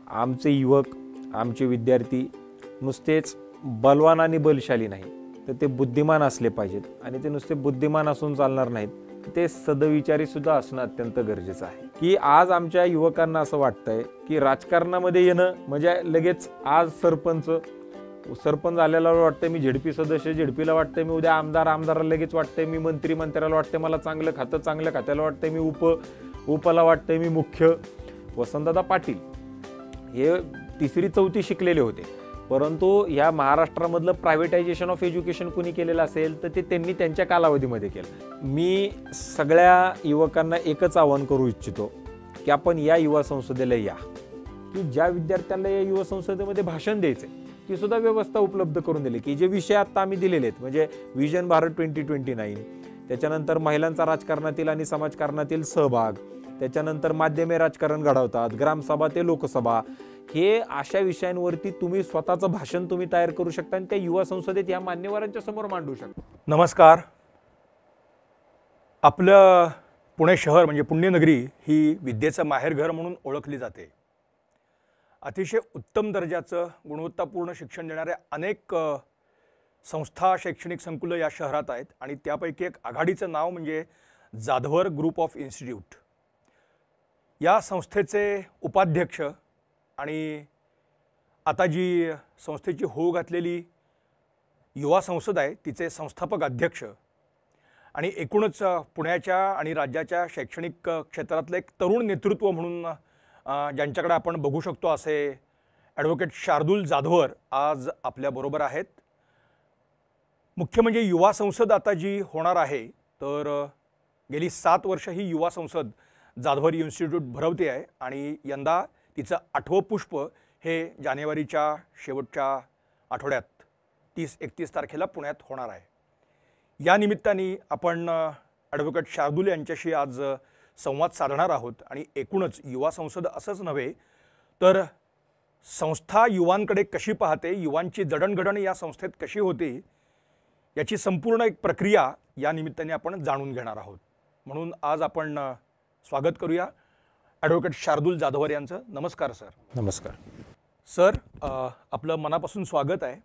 आमचे युवक, आमचे विद्यार्थी नुसतेच बलवान आणि बलशाली नाही, तर ते बुद्धिमान असले पाहिजेत. आणि ते नुसते बुद्धिमान असून चालणार नाहीत, ते सदविचारी सुद्धा असणं अत्यंत गरजेचं आहे. की आज आमच्या युवकांना असं वाटतंय की राजकारणामध्ये येणं म्हणजे लगेच आज सरपंच झालेला वाटतंय मी झेडपी सदस्य, झेडपीला वाटतंय मी उद्या आमदार, आमदाराला लगेच वाटतंय मी मंत्री, मंत्र्याला वाटतंय मला चांगलं खातं, चांगल्या खात्याला वाटतंय मी उपला वाटतंय मी मुख्य. वसंतदादा पाटील हे 3री 4थी शिकलेले होते, परंतु या महाराष्ट्रामधलं प्रायव्हेटायझेशन ऑफ एज्युकेशन कुणी केलेलं असेल तर ते त्यांनी त्यांच्या कालावधीमध्ये केलं. मी सगळ्या युवकांना एकच आवाहन करू इच्छितो की आपण या युवा संसदेला या, की ज्या विद्यार्थ्यांना या युवा संसदेमध्ये भाषण द्यायचे ती सुद्धा व्यवस्था उपलब्ध करून दिली, की जे विषय आता आम्ही दिलेले आहेत म्हणजे विजन भारत 2029, त्याच्यानंतर महिलांचा राजकारणातील आणि समाजकारणातील सहभाग, त्याच्यानंतर माध्यमे राजकारण घडवतात, ग्रामसभा ते लोकसभा, हे अशा विषयांवरती तुम्ही स्वतःचं भाषण तुम्ही तयार करू शकता आणि त्या युवा संसदेत या मान्यवरांच्या समोर मांडू शकता. नमस्कार. आपलं पुणे शहर म्हणजे पुण्यनगरी ही विद्येचं माहेरघर म्हणून ओळखली जाते. अतिशय उत्तम दर्जाचं गुणवत्तापूर्ण शिक्षण देणाऱ्या अनेक संस्था, शैक्षणिक संकुलं या शहरात आहेत आणि त्यापैकी एक आघाडीचं नाव म्हणजे जाधवर ग्रुप ऑफ इन्स्टिट्यूट. या संस्थेचे उपाध्यक्ष आणि आता जी संस्थेची होऊ घातलेली युवा संसद आहे तिचे संस्थापक अध्यक्ष आणि एकूणच पुण्याच्या आणि राज्याच्या शैक्षणिक क्षेत्रातलं एक तरुण नेतृत्व म्हणून ज्यांच्याकडे आपण बघू शकतो असे ॲडव्होकेट शार्दूल जाधवर आज आपल्याबरोबर आहेत. मुख्य म्हणजे युवा संसद आता जी होणार आहे तर गेली 7 वर्ष ही युवा संसद जाधवर इन्स्टिट्यूट भरवते आहे आणि यंदा तिचं 8वं पुष्प हे जानेवारीच्या शेवटच्या आठवड्यात 30-31 तारखेला पुण्यात होणार आहे. या निमित्ताने आपण ॲडव्होकेट शार्दूल यांच्याशी आज संवाद साधणार आहोत आणि एकूणच युवा संसद असंच नव्हे तर संस्था युवांकडे कशी पाहते, युवांची जडणघडण या संस्थेत कशी होते याची संपूर्ण एक प्रक्रिया या निमित्ताने आपण जाणून घेणार आहोत. म्हणून आज आपण स्वागत करूया ॲडव्होकेट शार्दूल जाधवर यांचं. नमस्कार सर. नमस्कार सर. आपलं मनापासून स्वागत आहे.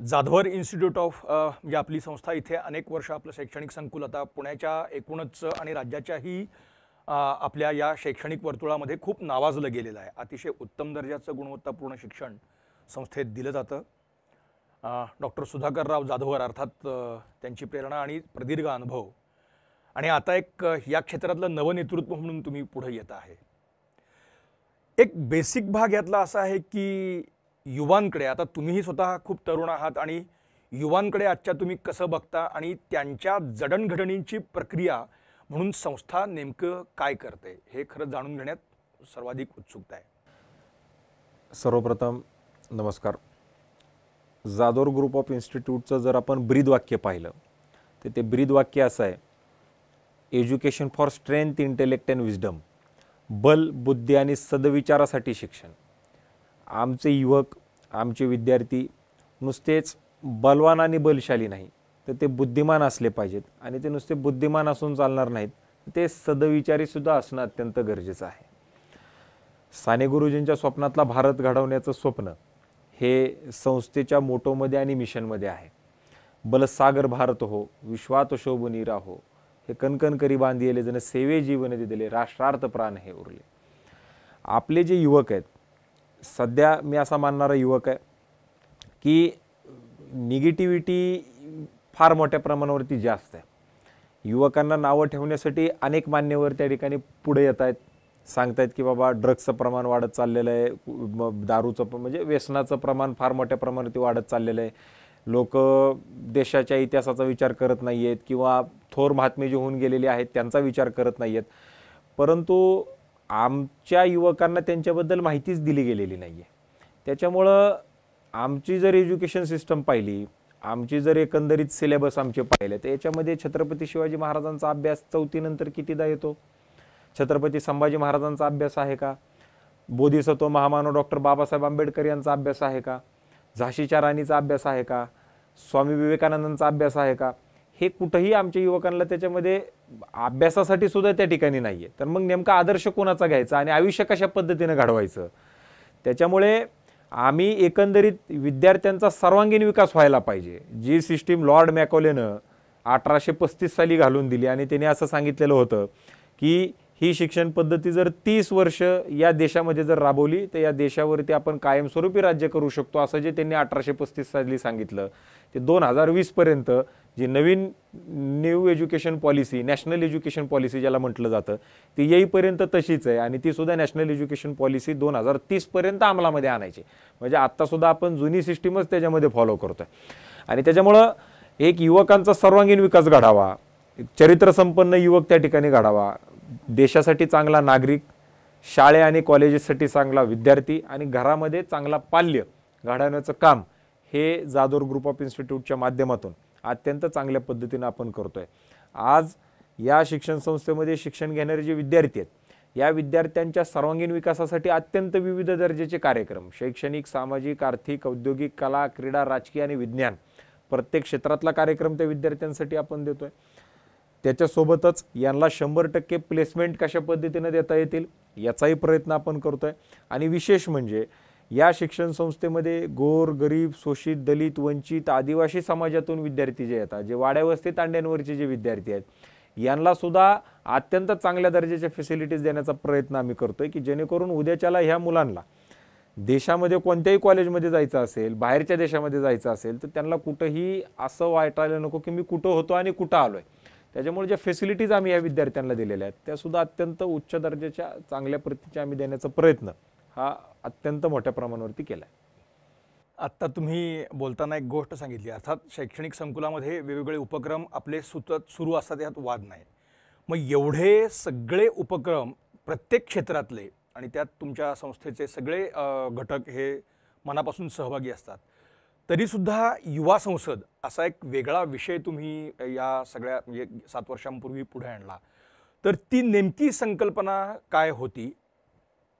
जाधवर इन्स्टिट्यूट ऑफ म्हणजे आपली संस्था इथे अनेक वर्ष आपलं शैक्षणिक संकुल आता पुण्याच्या एकूणच आणि राज्याच्याही आपल्या या शैक्षणिक वर्तुळामध्ये खूप नावाजलं गेलेलं आहे. अतिशय उत्तम दर्जाचं गुणवत्तापूर्ण शिक्षण संस्थेत दिलं जातं. डॉक्टर सुधाकरराव जाधवर अर्थात त्यांची प्रेरणा आणि प्रदीर्घ अनुभव आणि आता एक या क्षेत्रातलं नवनेतृत्व म्हणून तुम्ही पुढे येत आहे. एक बेसिक भाग यातला असा आहे की युवांकडे आता तुम्हीही स्वतः खूप तरुण आहात आणि युवांकडे आजच्या तुम्ही कसं बघता आणि त्यांच्या जडणघडणींची प्रक्रिया म्हणून संस्था नेमकं काय करते हे खरं जाणून घेण्यात सर्वाधिक उत्सुकता आहे. सर्वप्रथम नमस्कार. जाधवर ग्रुप ऑफ इन्स्टिट्यूटचं जर आपण ब्रीद वाक्य पाहिलं तर ते ब्रीद वाक्य असं आहे, education for strength, intellect and wisdom. बल, बुद्धी आणि सदविचारासाठी शिक्षण. आमचे युवक, आमचे विद्यार्थी नुसतेच बलवान आणि बलशाली नाही, तर ते बुद्धिमान असले पाहिजेत. आणि ते नुसते बुद्धिमान असून चालणार नाहीत, ते सदविचारी सुद्धा असणं अत्यंत गरजेचं आहे. साने गुरुजींच्या स्वप्नातला भारत घडवण्याचं स्वप्न हे संस्थेच्या मोटोमध्ये आणि मिशनमध्ये आहे. बलसागर भारत हो, विश्वात शोभनी राहो, हे कणकण करी बांधिले जण सेवे जीवन दिले, राष्ट्रार्थ प्राण हे उरले. आपले जे युवक आहेत, सध्या मी असा मानणारा युवक आहे की निगेटिव्हिटी फार मोठ्या प्रमाणावरती जास्त आहे. युवकांना नावं ठेवण्यासाठी अनेक मान्यवर त्या ठिकाणी पुढे येत आहेत, सांगतायत की बाबा ड्रग्सचं प्रमाण वाढत चाललेलं आहे, दारूचं म्हणजे व्यसनाचं प्रमाण फार मोठ्या प्रमाणावरती वाढत चाललेलं आहे. लोक देशाच्या इतिहासाचा विचार करत नाही आहेत किंवा थोर महात्मे जे होऊन गेलेले आहेत त्यांचा विचार करत नाही आहेत. परंतु आमच्या युवकांना त्यांच्याबद्दल माहितीच दिली गेलेली नाही आहे. त्याच्यामुळं आमची जर एज्युकेशन सिस्टम पाहिली, आमची जर एकंदरीत सिलेबस आमचे पाहिले तर याच्यामध्ये छत्रपती शिवाजी महाराजांचा अभ्यास 4थी नंतर कितीदा येतो? छत्रपती संभाजी महाराजांचा अभ्यास आहे का? बोधिसत्व महामानव डॉक्टर बाबासाहेब आंबेडकर यांचा अभ्यास आहे का? झाशीच्या राणीचा अभ्यास आहे का? स्वामी विवेकानंदांचा अभ्यास आहे का? हे कुठंही आमच्या युवकांना त्याच्यामध्ये अभ्यासासाठी सुद्धा त्या ठिकाणी नाही आहे. तर मग नेमका आदर्श कोणाचा घ्यायचा आणि आयुष्य कशा पद्धतीने घडवायचं. त्याच्यामुळे आम्ही एकंदरीत विद्यार्थ्यांचा सर्वांगीण विकास व्हायला पाहिजे. जी सिस्टीम लॉर्ड मॅकॉलेनं 1835 साली घालून दिली आणि त्याने असं सांगितलेलं होतं की ही शिक्षण पद्धती जर 30 वर्ष या देशामध्ये जर राबवली तर या देशावरती आपण कायमस्वरूपी राज्य करू शकतो, असं जे त्यांनी 1835 साली सांगितलं ते 2020 पर्यंत जी नवीन new education policy, national education policy ज्याला म्हटलं जातं, ती येईपर्यंत तशीच आहे आणि ती सुद्धा नॅशनल एज्युकेशन पॉलिसी 2030 पर्यंत अंमलामध्ये आणायची. म्हणजे आत्तासुद्धा आपण जुनी सिस्टीमच त्याच्यामध्ये फॉलो करतोय. आणि त्याच्यामुळं एक युवकांचा सर्वांगीण विकास घडावा, चरित्रसंपन्न युवक त्या ठिकाणी घडावा, देशासाठी चांगला नागरिक, शाळे आणि कॉलेजेससाठी चांगला विद्यार्थी आणि घरामध्ये चांगला पाल्य घडवण्याचं काम हे जाधव ग्रुप ऑफ इन्स्टिट्यूटच्या माध्यमातून अत्यंत चांगल्या पद्धतीने आपण करतोय. आज या शिक्षण संस्थेमध्ये शिक्षण घेणारे जे विद्यार्थी आहेत, या विद्यार्थ्यांच्या सर्वांगीण विकासासाठी अत्यंत विविध दर्जाचे कार्यक्रम, शैक्षणिक, सामाजिक, आर्थिक, औद्योगिक, कला, क्रीडा, राजकीय आणि विज्ञान, प्रत्येक क्षेत्रातला कार्यक्रम त्या विद्यार्थ्यांसाठी आपण देतोय. त्याच्यासोबतच यांना 100% प्लेसमेंट कशा पद्धतीने देता येतील याचाही प्रयत्न आपण करतोय. आणि विशेष म्हणजे या शिक्षण संस्थेमध्ये गोर, गरीब, शोषित, दलित, वंचित, आदिवासी समाजातून विद्यार्थी जे येतात, जे वाड्यावस्ती तांड्यांवरचे जे विद्यार्थी आहेत, यांना सुद्धा अत्यंत चांगल्या दर्जाच्या फॅसिलिटीज देण्याचा प्रयत्न आम्ही करतोय की जेणेकरून उद्याच्याला ह्या मुलांना देशामध्ये कोणत्याही कॉलेजमध्ये जायचं असेल, बाहेरच्या देशामध्ये जायचं असेल तर त्यांना कुठंही असं वाटायला नको की मी कुठं होतो आणि कुठं आलोय. त्याच्यामुळे ज्या फॅसिलिटीज आम्ही या विद्यार्थ्यांना दिलेल्या आहेत त्या सुद्धा अत्यंत उच्च दर्जाच्या चांगल्या प्रतीच्या आम्ही देण्याचा प्रयत्न हा अत्यंत मोठ्या प्रमाणावरती केला आहे. आत्ता तुम्ही बोलताना एक गोष्ट सांगितली, अर्थात शैक्षणिक संकुलामध्ये वेगवेगळे उपक्रम आपले सतत सुरू असतात, यात वाद नाही. मग एवढे सगळे उपक्रम प्रत्येक क्षेत्रातले आणि त्यात तुमच्या संस्थेचे सगळे घटक हे मनापासून सहभागी असतात, तरीसुद्धा युवा संसद असा एक वेगळा विषय तुम्ही या सगळ्या म्हणजे 7 वर्षांपूर्वी पुढे आणला. तर ती नेमकी संकल्पना काय होती?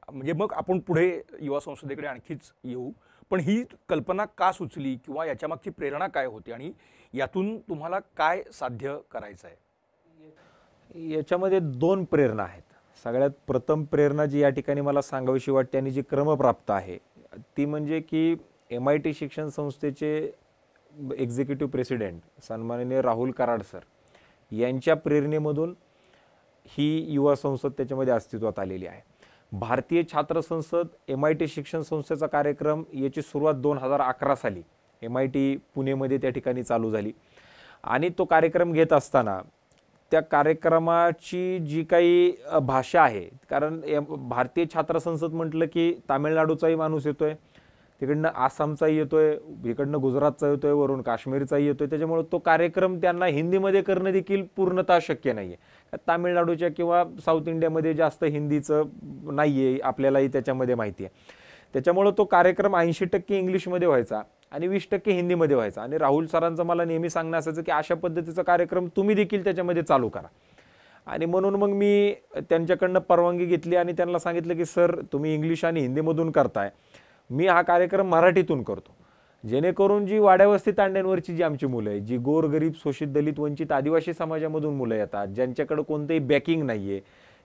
म्हणजे मग आपण पुढे युवा संसदेकडे आणखीच येऊ, पण ही कल्पना का सुचली किंवा याच्यामागची प्रेरणा काय होती आणि यातून तुम्हाला काय साध्य करायचं आहे? याच्यामध्ये 2 प्रेरणा आहेत. सगळ्यात प्रथम प्रेरणा जी या ठिकाणी मला सांगावीशी वाटते आणि जी क्रमप्राप्त आहे ती म्हणजे की MIT शिक्षण संस्थेचे एक्झिक्युटिव्ह प्रेसिडेंट सन्माननीय राहुल कराड सर यांच्या प्रेरणेमधून ही युवा संसद त्याच्यामध्ये अस्तित्वात आलेली आहे. भारतीय छात्र संसद MIT शिक्षण संस्थेचा कार्यक्रम याची सुरुवात 2011 साली MIT पुणेमध्ये त्या ठिकाणी चालू झाली आणि तो कार्यक्रम घेत असताना त्या कार्यक्रमाची जी काही भाषा आहे, कारण भारतीय छात्र संसद म्हटलं की तामिळनाडूचाही माणूस येतोय, तिकडनं आसामचाही येतोय, इकडनं गुजरातचा येतोय, वरून काश्मीरचाही येतोय. त्याच्यामुळे तो कार्यक्रम त्यांना हिंदीमध्ये करणं देखील पूर्णतः शक्य नाही आहे. तामिळनाडूच्या किंवा साऊथ इंडियामध्ये जास्त हिंदीचं नाही आहे, आपल्यालाही त्याच्यामध्ये माहिती आहे. त्याच्यामुळं तो कार्यक्रम 80% इंग्लिशमध्ये व्हायचा आणि 20% हिंदीमध्ये व्हायचा. आणि राहुल सरांचं मला नेहमी सांगणं असायचं की अशा पद्धतीचा कार्यक्रम तुम्ही देखील त्याच्यामध्ये चालू करा. आणि म्हणून मग मी त्यांच्याकडनं परवानगी घेतली आणि त्यांना सांगितलं की सर तुम्ही इंग्लिश आणि हिंदीमधून करताय, मी हा कार्यक्रम मराठीतून करतो, जेणेकरून जी वाड्यावस्ती तांड्यांवरची जी आमची मुलं आहेत, जी गोर, गरीब, शोषित, दलित, वंचित, आदिवासी समाजामधून मुलं येतात, ज्यांच्याकडे कोणतंही बॅकिंग नाही आहे,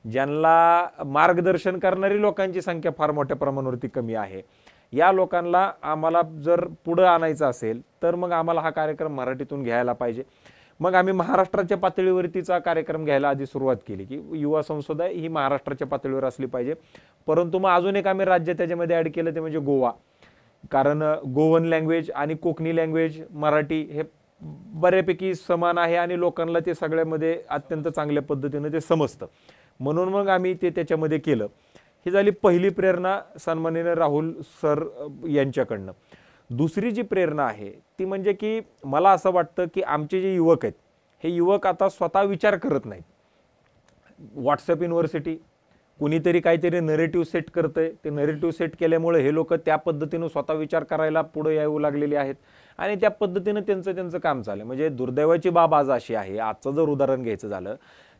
ज्यांना मार्गदर्शन करणारी लोकांची संख्या फार मोठ्या प्रमाणावरती कमी आहे, या लोकांना आम्हाला जर पुढं आणायचं असेल तर मग आम्हाला हा कार्यक्रम मराठीतून घ्यायला पाहिजे. मग आम्ही महाराष्ट्राच्या पातळीवरतीचा कार्यक्रम घ्यायला आधी सुरुवात केली की युवा संसद ही महाराष्ट्राच्या पातळीवर असली पाहिजे. परंतु मग अजून एक आम्ही राज्य त्याच्यामध्ये ॲड केलं, ते म्हणजे गोवा. कारण गोवन लँग्वेज आणि कोकणी लँग्वेज, मराठी हे बऱ्यापैकी समान आहे आणि लोकांना ते सगळ्यामध्ये अत्यंत चांगल्या पद्धतीने ते समजतं. म्हणून मग आम्ही ते त्याच्यामध्ये केलं. ही झाली पहिली प्रेरणा सन्माननीय राहुल सर यांच्याकडनं. दुसरी जी प्रेरणा आहे ती म्हणजे की मला असं वाटतं की आमचे जे युवक आहेत, हे युवक आता स्वतः विचार करत नाहीत. व्हॉट्सअप युनिव्हर्सिटी कुणीतरी काहीतरी नरेटिव्ह सेट करतंय, ते नरेटिव्ह सेट केल्यामुळे हे लोक त्या पद्धतीनं स्वतः विचार करायला पुढे येऊ लागलेले आहेत आणि त्या पद्धतीनं त्यांचं काम चाललं. म्हणजे दुर्दैवाची बाब आज अशी आहे, आजचं जर उदाहरण घ्यायचं झालं,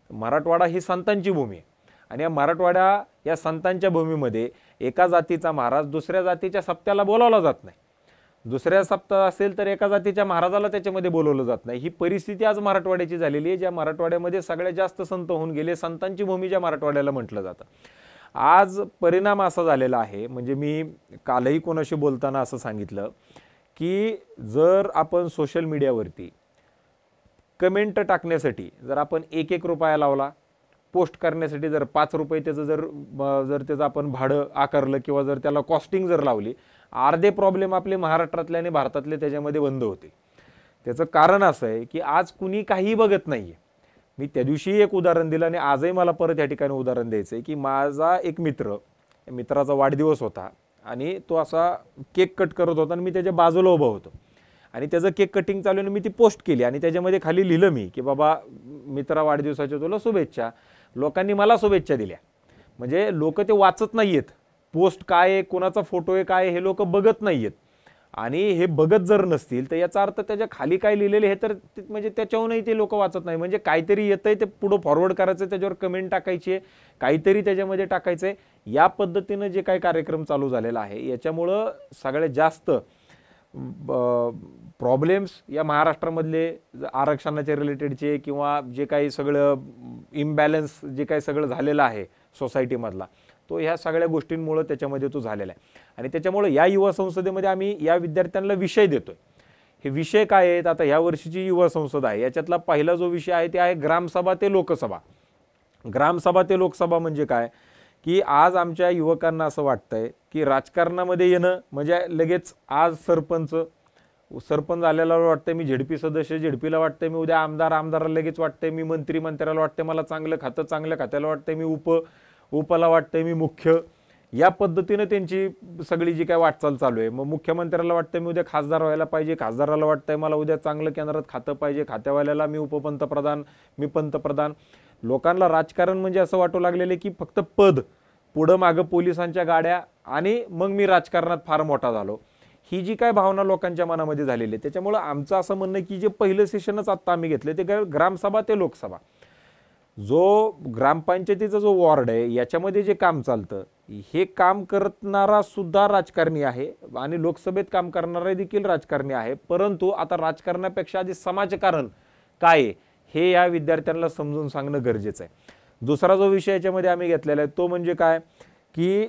मराठवाडा ही संतांची भूमी आहे आणि या मराठवाडा या संतांच्या भूमीमध्ये एका जातीचा महाराज दुसऱ्या जातीच्या सप्त्याला बोलावला जात नाही. दुसऱ्या सप्ताह असेल तर एका जातीच्या महाराजाला त्याच्यामध्ये बोलवलं जात नाही. ही परिस्थिती आज मराठवाड्याची झालेली आहे, ज्या मराठवाड्यामध्ये सगळ्यात जास्त संत होऊन गेले, संतांची भूमी ज्या मराठवाड्याला म्हटलं जातं. आज परिणाम असा झालेला आहे, म्हणजे मी कालही कोणाशी बोलताना असं सांगितलं की जर आपण सोशल मीडियावरती कमेंट टाकण्यासाठी जर आपण 1-1 रुपया लावला, पोस्ट करण्यासाठी जर 5 रुपये त्याचं जर त्याचं आपण भाडं आकारलं किंवा जर त्याला कॉस्टिंग जर लावली, अर्धे प्रॉब्लेम आपले महाराष्ट्रातले आणि भारतातले त्याच्यामध्ये बंद होते. त्याचं कारण असं आहे की आज कुणी काही बघत नाहीये. मी त्या दिवशी एक उदाहरण दिलं आणि आजही मला परत या ठिकाणी उदाहरण द्यायचं आहे की माझा एक मित्राचा वाढदिवस होता आणि तो असा केक कट करत होता आणि मी त्याच्या बाजूला उभा होतो आणि त्याचं केक कटिंग चालू मी ती पोस्ट केली आणि त्याच्यामध्ये खाली लिहिलं मी की बाबा मित्रा वाढदिवसाच्या तुला शुभेच्छा. लोकांनी मला शुभेच्छा दिल्या. म्हणजे लोक ते वाचत नाहीयेत, पोस्ट काय आहे, कोणाचा फोटो आहे, काय हे लोक बघत नाहीयेत. आणि हे बघत जर नसतील तर याचा अर्थ त्याच्या खाली काय लिहिलेले हे तर म्हणजे त्याच्याहूनही ते लोक वाचत नाही. म्हणजे काहीतरी येतंय ते पुढं फॉरवर्ड करायचं, त्याच्यावर कमेंट टाकायची आहे, काहीतरी त्याच्यामध्ये टाकायचं आहे. या पद्धतीनं जे काही कार्यक्रम चालू झालेला आहे याच्यामुळं सगळ्यात जास्त प्रॉब्लेम्स या महाराष्ट्रामधले आरक्षणाच्या रिलेटेडचे किंवा जे काही सगळं इम्बॅलन्स जे काही सगळं झालेलं आहे सोसायटीमधला, तो ह्या सगळ्या गोष्टींमुळे त्याच्यामध्ये तो झालेला आहे. आणि त्याच्यामुळे या युवा संसदेमध्ये आम्ही या विद्यार्थ्यांना विषय देतोय. हे विषय काय आहेत, आता ह्या वर्षीची युवा संसद आहे याच्यातला पहिला जो विषय आहे ते आहे ग्रामसभा ते लोकसभा. ग्रामसभा ते लोकसभा म्हणजे काय की आज आमच्या युवकांना असं वाटतंय की राजकारणामध्ये येणं म्हणजे लगेच आज सरपंच झालेला वाटतंय मी झेडपी सदस्य, झेडपीला वाटतंय मी उद्या आमदाराला लगेच वाटतंय मी मंत्र्याला वाटतंय मला चांगलं खात्याला वाटतंय मी उपला वाटतंय मी मुख्य. या पद्धतीनं त्यांची सगळी जी काय वाटचाल चालू आहे. मग मुख्यमंत्र्याला वाटतंय मी उद्या खासदार व्हायला पाहिजे, खासदाराला वाटतंय मला उद्या चांगलं केंद्रात खातं पाहिजे, खात्यावाल्याला मी उपपंतप्रधान, मी पंतप्रधान. लोकांना राजकारण म्हणजे असं वाटू लागलेलं की फक्त पद, पुढं मागं पोलिसांच्या गाड्या आणि मग मी राजकारणात फार मोठा झालो. ही जी काय भावना लोकांच्या मनामध्ये झालेली आहे. त्याच्यामुळं आमचं असं म्हणणं की जे पहिलं सेशनच आत्ता आम्ही घेतले ते ग्रामसभा ते लोकसभा. जो ग्रामपंचायतीचा जो वॉर्ड आहे याच्यामध्ये जे काम चालतं हे काम करणारा सुद्धा राजकारणी आहे आणि लोकसभेत काम करणारा देखील राजकारणी आहे. परंतु आता राजकारणापेक्षा आधी समाजकारण काय आहे हे या विद्यार्थ्यांना समजून सांगणं गरजेचं आहे. दुसरा जो विषय याच्यामध्ये आम्ही घेतलेला आहे तो म्हणजे काय की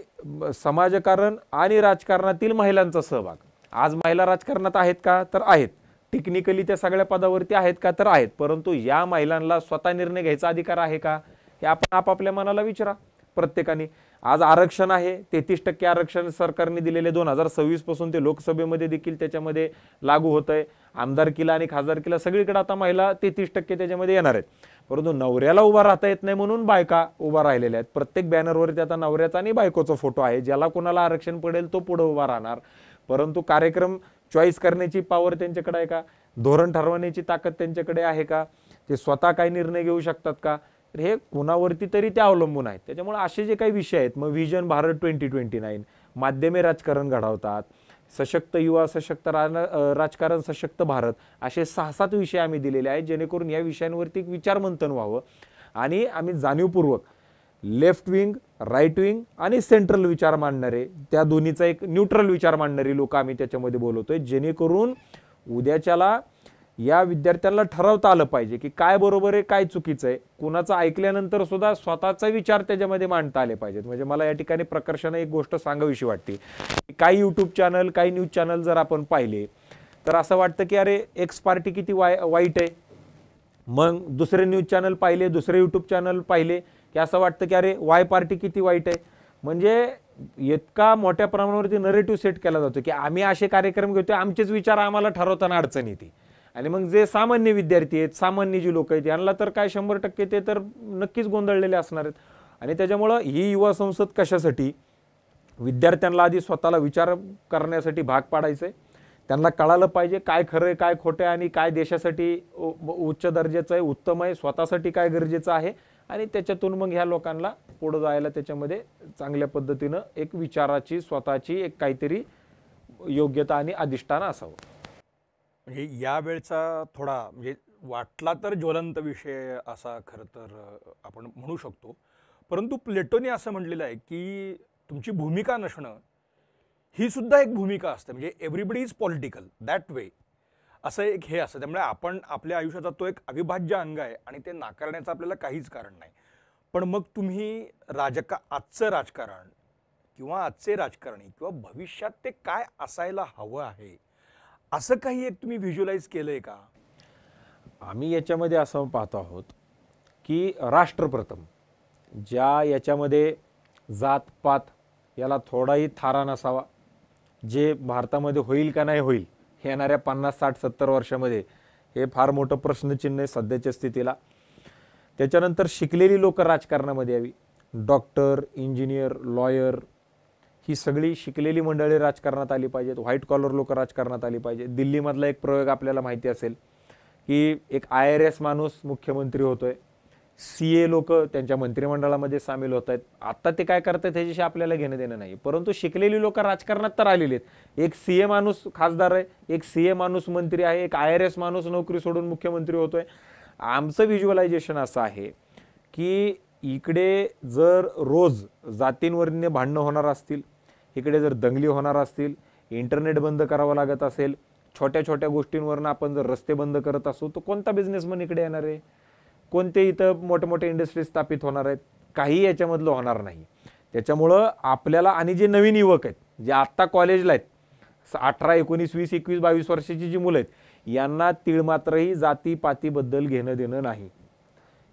समाजकारण आणि राजकारणातील महिलांचा सहभाग. आज महिला राजकारणात आहेत का तर आहेत, टेक्निकली त्या सगळ्या पदावरती आहेत का तर आहेत. परंतु या महिलांना स्वतः निर्णय घ्यायचा अधिकार आहे का हे आपण आपापल्या मनाला विचारा प्रत्येकाने. आज आरक्षण आहे, 33% आरक्षण सरकारने दिलेले 2026 पासून ते लोकसभेमध्ये देखील त्याच्यामध्ये लागू होत आहे. आमदारकीला आणि खासदारकीला सगळीकडे आता महिला 33% त्याच्यामध्ये येणार आहेत. परंतु नवऱ्याला उभा राहता येत नाही म्हणून बायका उभा राहिलेल्या आहेत. प्रत्येक बॅनरवरती आता नवऱ्याचा आणि बायकोचा फोटो आहे. ज्याला कोणाला आरक्षण पडेल तो पुढे उभा राहणार. परंतु कार्यक्रम चॉईस करण्याची पॉवर त्यांच्याकडे आहे का, धोरण ठरवण्याची ताकद त्यांच्याकडे आहे का, ते स्वतः काही निर्णय घेऊ शकतात का, तर हे कुणावरती तरी ते अवलंबून आहेत. त्याच्यामुळे असे जे काही विषय आहेत, मग व्हिजन भारत 2029, माध्यमे राजकारण घडवतात, सशक्त युवा, सशक्त राजकारण, सशक्त भारत, असे 6-7 विषय आम्ही दिलेले आहेत जेणेकरून या विषयांवरती एक विचारमंथन व्हावं. आणि आम्ही जाणीवपूर्वक लेफ्ट विंग, राईट विंग आणि सेंट्रल विचार मांडणारे, त्या दोन्हीचा एक न्यूट्रल विचार मांडणारी लोक आम्ही त्याच्यामध्ये बोलवतोय, जेणेकरून उद्याच्याला या विद्यार्थ्यांना ठरवता आलं पाहिजे की काय बरोबर आहे काय चुकीचं आहे. कुणाचं ऐकल्यानंतर सुद्धा स्वतःचा विचार त्याच्यामध्ये मांडता आले पाहिजेत. म्हणजे मला या ठिकाणी प्रकर्षाने एक गोष्ट सांगावीशी वाटते. काही यूट्यूब चॅनल, काही न्यूज चॅनल जर आपण पाहिले तर असं वाटतं की अरे एक्स पार्टी किती वाईट आहे. मग दुसरे न्यूज चॅनल पाहिले, दुसरे यूट्यूब चॅनल पाहिले की असं वाटतं की अरे वाय पार्टी किती वाईट आहे. म्हणजे इतका मोठ्या प्रमाणावरती नरेटिव्ह सेट केला जातो की आम्ही असे कार्यक्रम घेतोय, आमचेच विचार आम्हाला ठरवताना अडचण येते. आणि मग जे सामान्य विद्यार्थी आहेत, सामान्य जी लोक आहेत यांना तर काय 100% ते तर नक्कीच गोंधळलेले असणार आहेत. आणि त्याच्यामुळं ही युवा संसद कशासाठी, विद्यार्थ्यांना आधी स्वतःला विचार करण्यासाठी भाग पाडायचं आहे. त्यांना कळालं पाहिजे काय खरं आहे काय खोटं आहे आणि काय देशासाठी उच्च दर्जाचं आहे, उत्तम आहे, स्वतःसाठी काय गरजेचं आहे. आणि त्याच्यातून मग ह्या लोकांना पुढे जायला त्याच्यामध्ये चांगल्या पद्धतीनं एक विचाराची स्वतःची एक काहीतरी योग्यता आणि अधिष्ठान असावं. म्हणजे यावेळचा थोडा म्हणजे वाटला तर ज्वलंत विषय असा खरं तर आपण म्हणू शकतो. परंतु प्लेटोने असं म्हटलेलं आहे की तुमची भूमिका नसणं ही सुद्धा एक भूमिका असते, म्हणजे everybody is political that way, असं एक हे असतं. त्यामुळे आपण आपल्या आयुष्याचा तो एक अविभाज्य अंग आहे आणि ते नाकारण्याचं आपल्याला काहीच कारण नाही. पण मग तुम्ही आजचं राजकारण किंवा आजचे राजकारणी किंवा भविष्यात ते काय असायला हवं आहे, असं काही एक तुम्ही व्हिज्युअलाइज केलंय का? आम्ही याच्यामध्ये असं पाहतो आहोत की राष्ट्रप्रथम ज्या याच्यामध्ये जातपात याला थोडाही थारा नसावा, जे भारतामध्ये होईल का नाही होईल येणाऱ्या 50, 60, 70 वर्षामध्ये, हे फार मोठं प्रश्नचिन्ह आहे सध्याच्या स्थितीला. त्याच्यानंतर शिकलेली लोक राजकारणामध्ये यावी. डॉक्टर, इंजिनियर, लॉयर ही सगळी शिकलेली मंडळी राजकारणात आली पाहिजेत. व्हाईट कॉलर लोक राजकारणात आली पाहिजेत. दिल्लीमधला एक प्रयोग आपल्याला माहिती असेल की एक IRS माणूस मुख्यमंत्री होतोय, CA लोक त्यांच्या मंत्रिमंडळामध्ये सामील होत आहेत. आता ते काय करतात त्याच्याशी आपल्याला घेणं देणं नाही, परंतु शिकलेली लोक राजकारणात तर आलेली आहेत. एक CA माणूस खासदार आहे, एक CA माणूस मंत्री आहे, एक IRS माणूस नोकरी सोडून मुख्यमंत्री होतोय. आमचं व्हिज्युअलायझेशन असं आहे की इकडे जर रोज जातींवरने भांडणं होणार असतील, इकडे जर दंगली होणार असतील, इंटरनेट बंद करावं लागत असेल, छोट्या छोट्या गोष्टींवरनं आपण जर रस्ते बंद करत असू, तर कोणता बिझनेसमन इकडे येणार आहे? कोणते इथं मोठे मोठे इंडस्ट्रीज स्थापित होणार आहेत? काही याच्यामधलं होणार नाही. त्याच्यामुळं आपल्याला, आणि जे नवीन युवक आहेत जे आत्ता कॉलेजला आहेत, 18, 19, 20, 21, 22 वर्षाची जी मुलं आहेत, यांना तीळमात्रही जातीपातीबद्दल घेणं देणं नाही.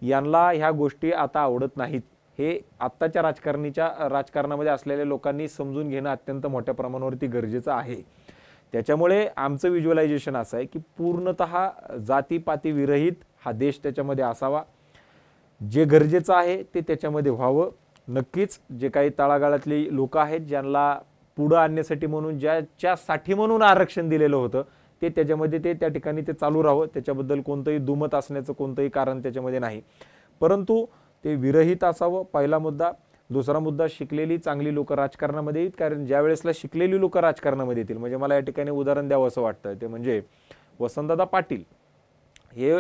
यांना ह्या गोष्टी आता आवडत नाहीत. हे आत्ताच्या राजकारणामध्ये असलेल्या लोकांनी समजून घेणं अत्यंत मोठ्या प्रमाणावरती गरजेचं आहे. त्याच्यामुळे आमचं व्हिज्युअलायझेशन असं आहे की पूर्णतः जातीपाती विरहित हा देश त्याच्यामध्ये असावा. जे गरजेचं आहे ते त्याच्यामध्ये व्हावं. नक्कीच जे काही तळागाळातली लोक आहेत, ज्यांना पुढं आणण्यासाठी म्हणून ज्याच्यासाठी म्हणून आरक्षण दिलेलं होतं, ते त्याच्यामध्ये ते त्या ठिकाणी ते चालू राहावं. त्याच्याबद्दल कोणतंही दुमत असण्याचं कोणतंही कारण त्याच्यामध्ये नाही, परंतु ते विरहित असावं, पहिला मुद्दा. दुसरा मुद्दा, शिकलेली चांगली लोक राजकारणामध्ये येतील. कारण ज्या वेळेसला शिकलेली लोक राजकारणामध्ये येतील, म्हणजे मला या ठिकाणी उदाहरण द्यावं असं वाटतं, ते म्हणजे वसंतदादा पाटील हे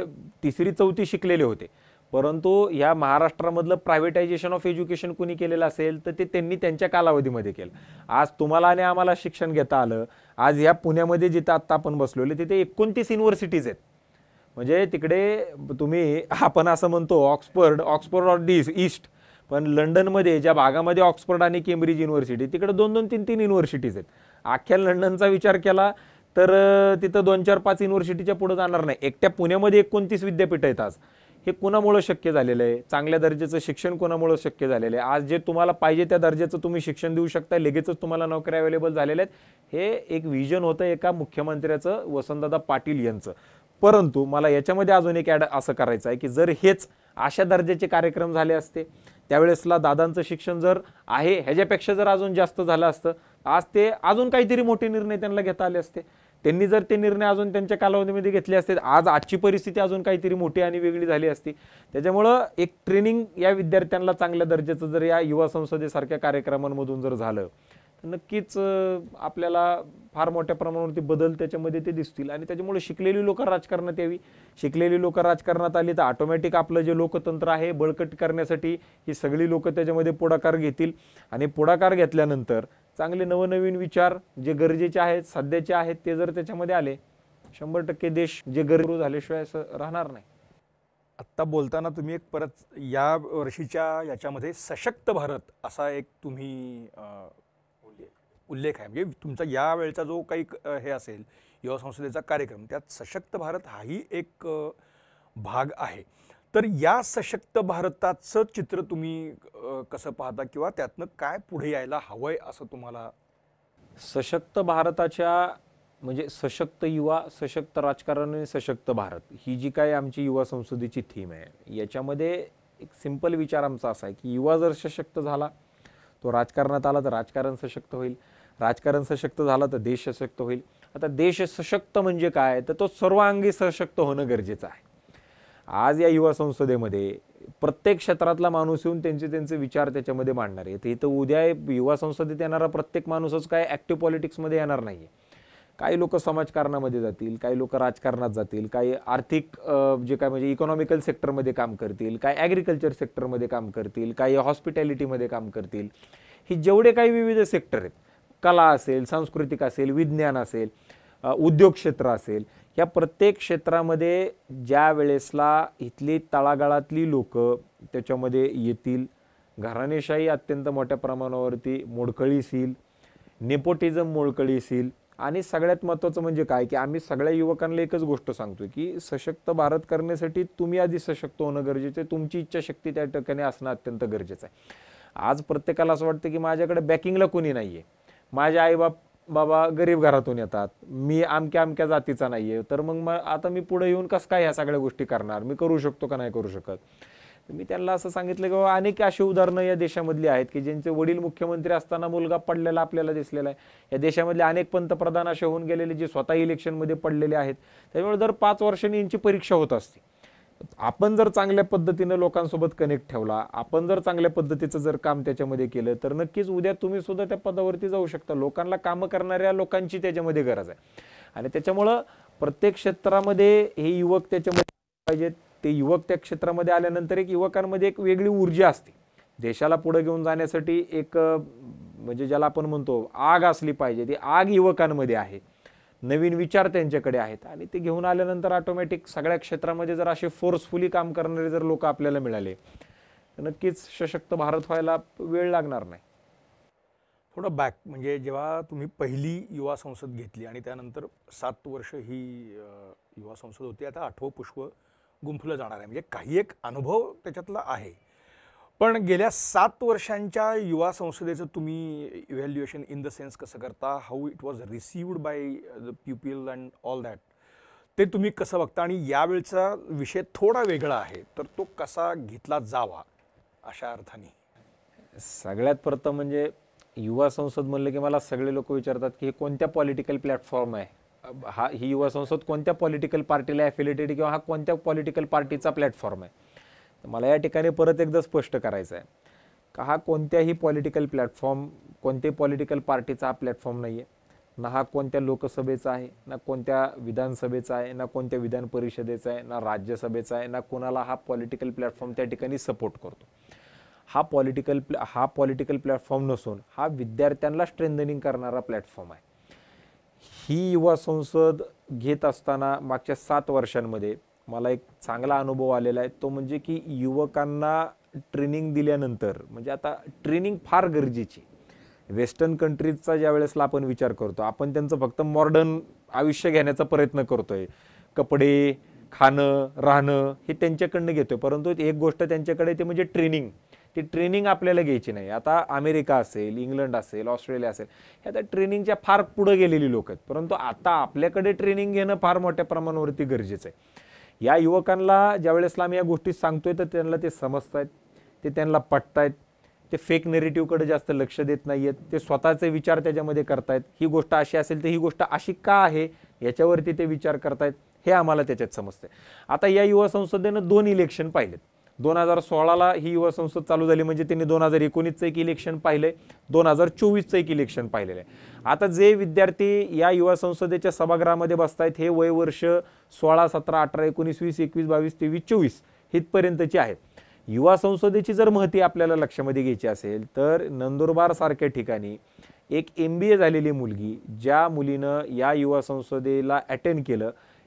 3री 4थी शिकलेले होते, परंतु ह्या महाराष्ट्रामधलं प्रायव्हेटायझेशन ऑफ एज्युकेशन कुणी केलेलं असेल तर ते त्यांनी त्यांच्या कालावधीमध्ये केलं. आज तुम्हाला आणि आम्हाला शिक्षण घेता आलं. आज ह्या पुण्यामध्ये जिथं आत्ता आपण बसलेले तिथे 29 युनिव्हर्सिटीज आहेत. म्हणजे तिकडे तुम्ही, आपण असं म्हणतो ऑक्सफर्ड ऑफ ईस्ट, पण लंडनमध्ये ज्या भागामध्ये ऑक्सफर्ड आणि केम्ब्रिज युनिव्हर्सिटी, तिकडे 2-2, 3-3 युनिव्हर्सिटीज आहेत. अख्ख्या लंडनचा विचार केला तर तिथं 2, 4, 5 युनिव्हर्सिटीच्या पुढे जाणार नाही. एकट्या पुण्यामध्ये 29 विद्यापीठ आहेत आज. हे कोणामुळे शक्य झालेलं आहे? चांगल्या दर्जाचं शिक्षण कोणामुळे शक्य झालेलं आहे? आज जे तुम्हाला पाहिजे त्या दर्जाचं तुम्ही शिक्षण देऊ शकता, लगेचच तुम्हाला नोकऱ्या अवेलेबल झालेल्या आहेत. हे एक विजन होतं एका मुख्यमंत्र्याचं, वसंतदादा पाटील यांचं. परंतु मला याच्यामध्ये अजून एक ॲड असं करायचं आहे की जर हेच अशा दर्जाचे कार्यक्रम झाले असते, त्यावेळेसला दादांचं शिक्षण जर आहे ह्याच्यापेक्षा जर अजून जास्त झालं असतं, आज ते अजून काहीतरी मोठे निर्णय त्यांना घेता आले असते. त्यांनी जर ते निर्णय अजून त्यांच्या कालावधीमध्ये घेतले असते, आजची परिस्थिती अजून काहीतरी मोठी आणि वेगळी झाली असती. त्याच्यामुळं एक ट्रेनिंग या विद्यार्थ्यांना चांगल्या दर्जाचं जर या युवा संसदेसारख्या कार्यक्रमांमधून जर झालं, तर नक्कीच आपल्याला फार मोठ्या प्रमाणावरती बदल त्याच्यामध्ये ते दिसतील. आणि त्याच्यामुळे शिकलेली लोक राजकारणात यावी. शिकलेली लोक राजकारणात आली तर ऑटोमॅटिक आपलं जे लोकतंत्र आहे बळकट करण्यासाठी ही सगळी लोक त्याच्यामध्ये पुढाकार घेतील. आणि पुढाकार घेतल्यानंतर चांगले नवनवीन विचार जे गरजेचे आहेत, सध्याचे आहेत, ते जर त्याच्यामध्ये आले, 100% देश जे गरजू झाल्याशिवाय असं राहणार नाही. आत्ता बोलताना तुम्ही एक परत या वर्षीच्या याच्यामध्ये सशक्त भारत असा एक तुम्ही उल्लेख आहे, म्हणजे तुमचा या वेळचा जो काही हे असेल युवा संसदेचा कार्यक्रम, त्यात सशक्त भारत हाही एक भाग आहे. तर या सशक्त भारताचं चित्र तुम्ही कसं पाहता किंवा त्यातनं काय पुढे यायला हवंय असं तुम्हाला? सशक्त भारताच्या म्हणजे सशक्त युवा, सशक्त राजकारण आणि सशक्त भारत ही जी काय आमची युवा संसदेची थीम आहे, याच्यामध्ये एक सिंपल विचार आमचा असा आहे की युवा जर सशक्त झाला, तो राजकारणात आला तर राजकारण सशक्त होईल. राजकारण सशक्त झालं तर देश सशक्त होईल. आता देश सशक्त म्हणजे काय, तर तो सर्वांगी सशक्त होणं गरजेचं आहे. आज या युवा संसदेमध्ये प्रत्येक क्षेत्रातला माणूस येऊन त्यांचे विचार त्याच्यामध्ये मांडणार आहे. तर इथं उद्या युवा संसदेत येणारा प्रत्येक माणूसच काय ॲक्टिव्ह पॉलिटिक्समध्ये येणार नाही. काही लोक समाजकारणामध्ये जातील, काही लोक राजकारणात जातील, काही आर्थिक जे काय म्हणजे इकॉनॉमिकल सेक्टरमध्ये काम करतील, काही ॲग्रिकल्चर सेक्टरमध्ये काम करतील, काही हॉस्पिटॅलिटीमध्ये काम करतील. ही जेवढे काही विविध सेक्टर आहेत, कला असेल, सांस्कृतिक असेल, विज्ञान असेल, उद्योग क्षेत्र असेल, या प्रत्येक क्षेत्रामध्ये ज्या वेळेसला इथली तळागाळातली लोक त्याच्यामध्ये येतील, घराणेशाही अत्यंत मोठ्या प्रमाणावरती मोडकळीस येईल, नेपोटिझम मोडकळीस येईल. आणि सगळ्यात महत्त्वाचं म्हणजे काय की आम्ही सगळ्या युवकांना एकच गोष्ट सांगतोय की सशक्त भारत करण्यासाठी तुम्ही आधी सशक्त होणं गरजेचं आहे, तुमची इच्छाशक्ती त्या ठिकाणी असणं अत्यंत गरजेचं आहे. आज प्रत्येकाला असं वाटतं की माझ्याकडे बॅकिंगला कोणी नाही आहे, माझे आईबाप बाबा गरीब घरातून येतात, मी अमक्या अमक्या जातीचा नाही आहे, तर मग आता मी पुढे येऊन कसं काय ह्या सगळ्या गोष्टी करणार, मी करू शकतो का नाही करू शकत. मी त्यांना असं सांगितलं की बाबा अनेक अशी उदाहरणं या देशामधली आहेत की ज्यांचे वडील मुख्यमंत्री असताना मुलगा पडलेला आपल्याला दिसलेला आहे. या देशामधले अनेक पंतप्रधान असे होऊन गेलेले जे स्वतः इलेक्शनमध्ये पडलेले आहेत. त्यामुळे दर 5 वर्षांनी यांची परीक्षा होत असते. आपण जर चांगल्या पद्धतीनं लोकांसोबत कनेक्ट ठेवला, आपण जर चांगल्या पद्धतीचं जर काम त्याच्यामध्ये केलं तर नक्कीच उद्या तुम्ही सुद्धा त्या पदावरती जाऊ शकता. लोकांना कामं करणाऱ्या लोकांची त्याच्यामध्ये गरज आहे आणि त्याच्यामुळं प्रत्येक क्षेत्रामध्ये हे युवक त्याच्यामध्ये पाहिजेत. ते युवक त्या क्षेत्रामध्ये आल्यानंतर एक युवकांमध्ये एक वेगळी ऊर्जा असते. देशाला पुढे घेऊन जाण्यासाठी एक म्हणजे ज्याला आपण म्हणतो आग असली पाहिजे, ती आग युवकांमध्ये आहे, नवीन विचार त्यांच्याकडे आहेत आणि ते घेऊन आल्यानंतर ऑटोमॅटिक सगळ्या क्षेत्रामध्ये जर असे फोर्सफुली काम करणारे जर लोक आपल्याला मिळाले तर नक्कीच सशक्त भारत व्हायला वेळ लागणार नाही. थोडं बॅक म्हणजे जेव्हा तुम्ही पहिली युवा संसद घेतली आणि त्यानंतर 7 वर्ष ही युवा संसद होती, आता 8वं पुष्प गुंफलं जाणार आहे, म्हणजे काही एक अनुभव त्याच्यातला आहे. पण गेल्या 7 वर्षांच्या युवा संसदेचं तुम्ही इव्हॅल्युएशन इन द सेन्स कसं करता, how it was received by the people and all that, ते तुम्ही कसं बघता? आणि यावेळचा विषय थोडा वेगळा आहे, तर तो कसा घेतला जावा अशा अर्थाने? सगळ्यात प्रथम म्हणजे युवा संसद म्हणलं की मला सगळे लोक विचारतात की हे कोणत्या पॉलिटिकल प्लॅटफॉर्म आहे, ही युवा संसद कोणत्या पॉलिटिकल पार्टीला ॲफिलिएटेड किंवा हा कोणत्या पॉलिटिकल पार्टीचा प्लॅटफॉर्म आहे. तर मला या ठिकाणी परत एकदा स्पष्ट करायचं आहे का हा कोणत्याही पॉलिटिकल प्लॅटफॉर्म, कोणत्याही पॉलिटिकल पार्टीचा हा प्लॅटफॉर्म नाही आहे, ना हा कोणत्या लोकसभेचा आहे, ना कोणत्या विधानसभेचा आहे, ना कोणत्या विधान परिषदेचा आहे, ना राज्यसभेचा आहे, ना कोणाला हा पॉलिटिकल प्लॅटफॉर्म त्या ठिकाणी सपोर्ट करतो. हा पॉलिटिकल प्लॅटफॉर्म नसून हा विद्यार्थ्यांना स्ट्रेंथनिंग करणारा प्लॅटफॉर्म आहे. ही युवा संसद घेत असताना मागच्या 7 वर्षांमध्ये मला एक चांगला अनुभव आलेला आहे. तो म्हणजे की युवकांना ट्रेनिंग दिल्यानंतर, म्हणजे आता ट्रेनिंग फार गरजेची. वेस्टर्न कंट्रीजचा ज्या वेळेसला आपण विचार करतो, आपण त्यांचं फक्त मॉडर्न आयुष्य घेण्याचा प्रयत्न करतोय, कपडे, खाणं, राहणं हे त्यांच्याकडनं घेतोय, परंतु एक गोष्ट त्यांच्याकडे ते म्हणजे ट्रेनिंग. ती ट्रेनिंग आपल्याला घ्यायची नाही. आता अमेरिका असेल, इंग्लंड असेल, ऑस्ट्रेलिया असेल, हे आता ट्रेनिंगच्या फार पुढे गेलेली लोक आहेत, परंतु आता आपल्याकडे ट्रेनिंग घेणं फार मोठ्या प्रमाणावरती गरजेचं आहे. या युवकांना ज्या वेळेसला आम्ही या गोष्टी सांगतोय तर त्यांना ते समजतायत, ते त्यांना पटतायत, ते फेक नेरेटिव्हकडे जास्त लक्ष देत नाहीयेत, ते स्वतःचे विचार त्याच्यामध्ये करतायत. ही गोष्ट अशी असेल तर ही गोष्ट अशी का आहे याच्यावरती ते विचार करतायत, हे आम्हाला त्याच्यात समजतंय. आता या युवा संसदेनं 2 इलेक्शन पाहिलेत. 2016ला ही युवा संसद चालू झाली, म्हणजे त्यांनी 2019चं एक इलेक्शन पाहिलंय, 2024चं एक इलेक्शन पाहिलेलं आहे. आता जे विद्यार्थी या युवा संसदेच्या सभागृहामध्ये बसतायत हे वय वर्ष 16, 17, 18, 19, 20, 21, 22, 23, 24 इथपर्यंतची आहेत. युवा संसदेची जर महती आपल्याला लक्षामध्ये घ्यायची असेल तर नंदुरबार सारख्या ठिकाणी एक MBA झालेली मुलगी, ज्या मुलीनं या युवा संसदेला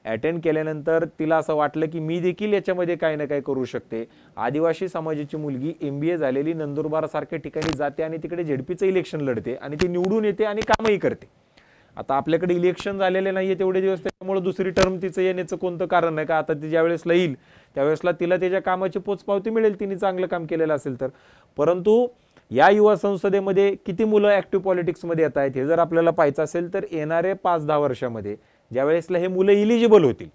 अटेंड केल्यानंतर तिला असं वाटलं की मी देखील याच्यामध्ये काही ना काही करू शकते. आदिवासी समाजाची मुलगी MBA झालेली नंदुरबार सारख्या ठिकाणी जाते आणि तिकडे झेडपीचं इलेक्शन लढते आणि ती निवडून येते आणि कामही करते. आता आपल्याकडे इलेक्शन झालेले नाहीये तेवढे दिवस, त्यामुळे दुसरी टर्म तिचं येण्याचं कोणतं कारण नाही का. आता ती ज्या वेळेसला येईल त्यावेळेसला तिला त्याच्या कामाची पोचपावती मिळेल, तिने चांगलं काम केलेलं असेल तर. परंतु या युवा संसदेमध्ये किती मुलं ॲक्टिव्ह पॉलिटिक्समध्ये येत आहेत हे जर आपल्याला पाहायचं असेल तर येणारे 5-10 वर्षामध्ये ज्या वेळेसला हे मुलं इलिजिबल होतील,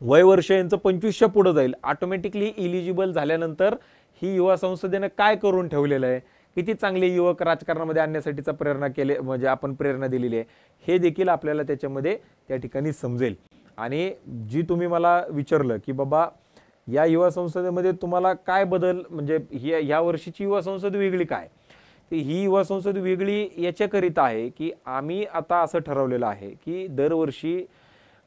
वय वर्ष यांचं 25च्या पुढे जाईल, ऑटोमॅटिकली इलिजिबल झाल्यानंतर ही युवा संसदेनं काय करून ठेवलेलं आहे, किती चांगले युवक राजकारणामध्ये आणण्यासाठीचा म्हणजे आपण प्रेरणा दिलेली आहे, हे देखील आपल्याला त्याच्यामध्ये त्या ठिकाणी समजेल. आणि जी तुम्ही मला विचारलं की बाबा या युवा संसदेमध्ये तुम्हाला काय बदल, म्हणजे ह्या वर्षीची युवा संसद वेगळी काय, तर ही युवा संसद वेगळी याच्याकरिता आहे की आम्ही आता असं ठरवलेलं आहे की दरवर्षी